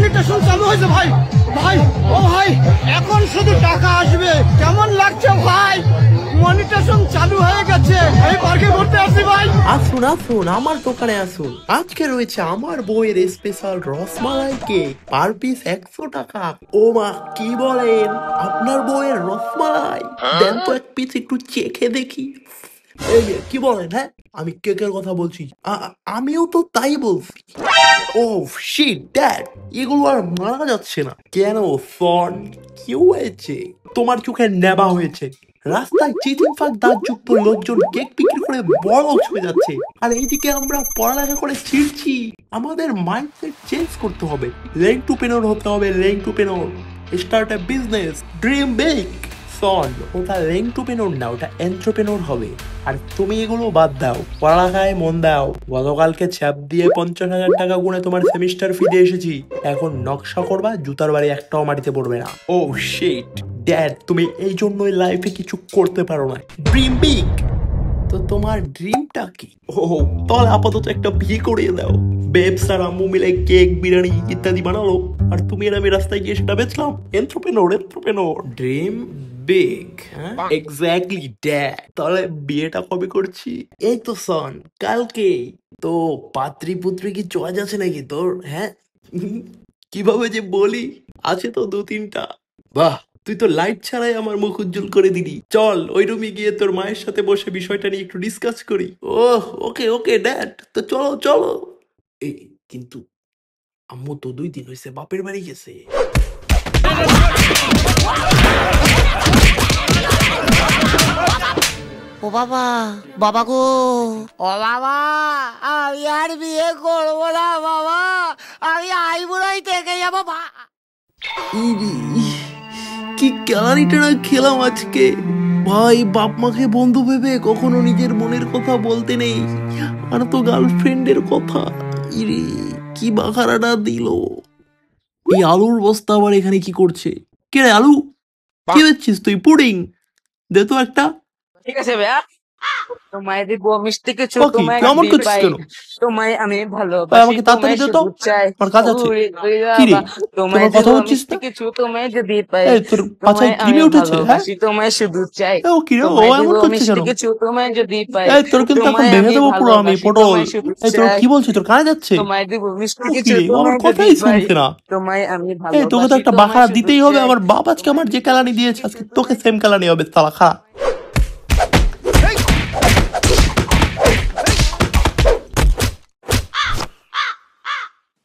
Monetisation চালু হয়েছে ভাই। ভাই ও ভাই, এখন শুধু টাকা আসবে, কেমন লাগছে ভাই? মনিটেশন চালু হয়ে গেছে, আমি পার্কে ঘুরতে আসছি ভাই। আসুন আসুন, আমার দোকানে আসুন। আজকে রয়েছে আমার বউয়ের special rasmalai cake, per piece 100 টাকা। ও মা, কি বলেন? আপনার বউয়ের রসমালাই দেন তো এক পিস, একটু চেখে দেখি। এই যে, কি বলেন? হ্যাঁ, আমি কেকের কথা বলছি। আমিও তো তাই বলছি। ও শিট ড্যাড, এগুলো আর মারা যাচ্ছে না কেন? সন, কি হয়েছে? তোমার চোখে নেবা হয়েছে? রাস্তায় চিটিং ফাঁক দাঁত যুক্ত লোকজন কেক বিক্রি করে বড় হয়ে যাচ্ছে, আর এইদিকে আমরা পড়ালেখা করে ছিড়ছি। আমাদের মাইন্ডসেট চেঞ্জ করতে হবে, রেন্টুপেনর হতে হবে, entrepreneur. Start a business, dream big. সন, ওটা রেন্টুপেনর না, ওটা এন্ট্রোপেনর হবে। আর তুমি এগুলো বাদ দাও, পড়ালেখায় মন দাও। গতকালকে ছ্যাপ দিয়ে 50,000 টাকা গুণে তোমার সেমিস্টার ফি দিয়ে এসেছি। এখন নকশা করবা, জুতার বাড়ি একটাও মাটিতে পড়বে না। ও শিট ড্যাড, তুমি এই জন্যই লাইফে কিছু করতে পারো না। Dream big. তো তোমার ড্রিমটা কি? ও, তাহলে আপাতত একটা বিয়ে করিয়ে দাও। বেবস আর আম্মু মিলে কেক, বিরিয়ানি ইত্যাদি বানালো, আর তুমি আর আমি রাস্তায় গিয়ে সেটা বেচলাম। এন্ট্রোপেনর, এন্ট্রোপেনর। ড্রিম বিগ, হ্যাঁ এক্স্যাক্টলি ড্যাড। তাহলে বিয়েটা কবে করছি? এই তো সন, কালকে। তো পাত্রী পুত্রী কি চয়েস আছে নাকি তোর? হ্যাঁ, কিভাবে যে বলি, আছে তো 2-3টা। বাহ, তুই তো লাইট ছাড়াই আমার মুখ উজ্জ্বল করে দিলি। চল ওই রুমে গিয়ে তোর মায়ের সাথে বসে বিষয়টা নিয়ে একটু ডিসকাস করি। ওহ, ওকে ওকে ড্যাড, তো চলো চলো। এই, কিন্তু আম্মু তো 2 দিন হয়েছে বাপের বাড়ি গেছে। ও বাবা, বাবা গো, ও বাবা, আমি আর বিয়ে করবো না বাবা, আমি আইবুড়াই থেকে যাবো। ইরি, কি ক্যালারিটা না খেলাম আজকে। ভাই, বাপ মাকে বন্ধু ভেবে কখনো নিজের মনের কথা বলতে নেই, আর তো গার্লফ্রেন্ডের কথা। ইরে, কি বাখারাটা দিল। এই আলুর বস্তা আবার এখানে কি করছে? কে রে আলু? কি হচ্ছিস তুই? পুডিং দে তো একটা। ঠিক আছে ভাইয়া, তোমায় দিব মিষ্টি কিছু, ওকে, তোমায় কেমন দিই করছিস পাই, কেন? তোমায় আমি ভাই, ভালোবাসি, আমাকে তাড়াতাড়ি তোমায় দে তো, শুধু চাই। আমার কাজ আছে। ওরে কি রে, বাবা, তুই তোমায় আমার দিব কথা হচ্ছিস মিষ্টি না? কিছু, তোমায় যদি পাই, এই, তোর পাছায় তোমায় আমি কৃমি উঠেছে? হ্যাঁ, ভালোবাসি, তোমায় শুধু চাই। ও কি রে, ও তোমায় দিব এমন করছে মিষ্টি কেন? কিছু, তোমায় যদি পাই, এই, তোর কিন্তু এখন তোমায় ভেঙে আমি দেবো পুরো আমি, ভালোবাসি, পটল। তোমায় শুধু এই, তোর চাই। কি বলছিস? তোর কানে যাচ্ছে? তোমায় দিব মিষ্টি ও কি কিছু, রে, ও আমার তোমায় যদি কথাই পাই, শুনছে না। তোমায় আমি এই, তোকে তো ভালোবাসি, একটা তোমায় বাখারা শুধু দিতেই হবে। চাই। আমার বাপ আজকে আমার যে কেলানি দিয়েছে, আজকে তোকে সেম কেলানি হবে, সালা খা।